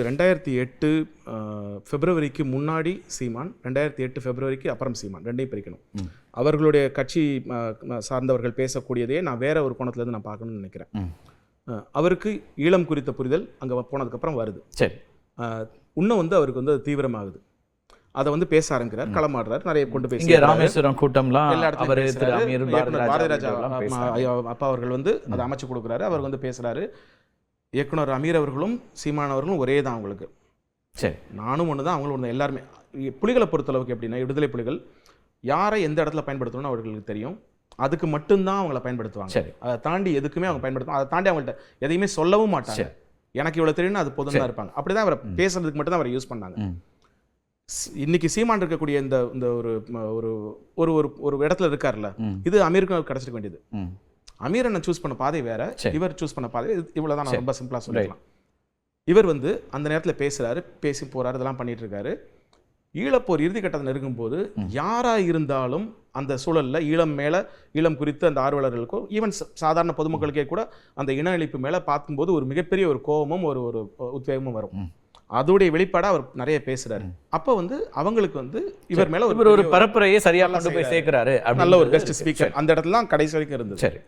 2008 பிப்ரவரிக்கு முன்னாடி சீமான், 2008 பிப்ரவரிக்கு அப்புறம் சீமான், ரெண்டையும் பிரிக்கணும். அவர்களுடைய கட்சி சார்ந்தவர்கள் பேசக்கூடியதே நான் வேற ஒரு கோணத்துலேருந்து நான் பார்க்கணும்னு நினைக்கிறேன். அவருக்கு ஈழம் குறித்த புரிதல் அங்கே போனதுக்கப்புறம் வருது. சரி, இன்னும் அவருக்கு அது தீவிரமாகுது. அதை பேச ஆரம்பிக்கிறார், களமாடுறார், நிறைய கொண்டு பேசி ராமேஸ்வரம் கூட்டம்லாம் எல்லா இடத்துலையும் பாரதிராஜா அப்பா அவர்கள் அதை அமைச்சு கொடுக்குறாரு. அவர் பேசுறாரு. இயக்குனர் அமீர் அவர்களும் சீமான் அவர்களும் ஒரே தான் அவங்களுக்கு. சரி, நானும் ஒன்று தான், அவங்களும் ஒன்று. எல்லாருமே புலிகளை பொறுத்தளவுக்கு எப்படின்னா, விடுதலை புலிகள் யாரை எந்த இடத்துல பயன்படுத்தணும்னு அவர்களுக்கு தெரியும். அதுக்கு மட்டும்தான் அவங்கள பயன்படுத்துவாங்க. சரி, அதை தாண்டி எதுக்குமே அவங்க பயன்படுத்துவாங்க. அதை தாண்டி அவங்கள்ட்ட எதையுமே சொல்லவும் மாட்டாங்க. எனக்கு இவ்வளோ தெரியும்னு அது பொதுவாக தான் இருப்பாங்க. அப்படிதான் அவரை பேசுறதுக்கு மட்டும் தான் அவரை யூஸ் பண்ணாங்க. இன்னைக்கு சீமான் இருக்கக்கூடிய இந்த இந்த ஒரு ஒரு ஒரு இடத்துல இருக்காருல்ல, இது அமீருக்கு கிடைச்சிருக்க வேண்டியது. அமீர் அண்ணன் சூஸ் பண்ண பாதை வேற, இவர் சூஸ் பண்ண பாதை இவ்வளவுதான். நான் ரொம்ப சிம்பிளா சொல்லிக்கலாம். இவர் அந்த நேரத்தில் பேசுறாரு, பேசி போறாரு, இதெல்லாம் பண்ணிட்டு இருக்காரு. ஈழப்போர் இறுதி கட்டத்தை நெருங்கும் போது யாரா இருந்தாலும் அந்த சூழல்ல ஈழம் குறித்து அந்த ஆர்வலர்களுக்கோ ஈவன் சாதாரண பொதுமக்களுக்கே கூட அந்த இன அழிப்பு மேல பார்க்கும்போது ஒரு மிகப்பெரிய ஒரு கோபமும் ஒரு உத்வேகமும் வரும். அதோடைய வெளிப்பாடா அவர் நிறைய பேசுறாரு. அப்ப அவங்களுக்கு இவர் மேல ஒரு பரப்புரையை சரியா கொண்டு போய் சேர்க்கிறாரு. நல்ல ஒரு பெஸ்ட் ஸ்பீக்கர் அந்த இடத்துல தான் கடைசி வரைக்கும் இருந்தது. சரி.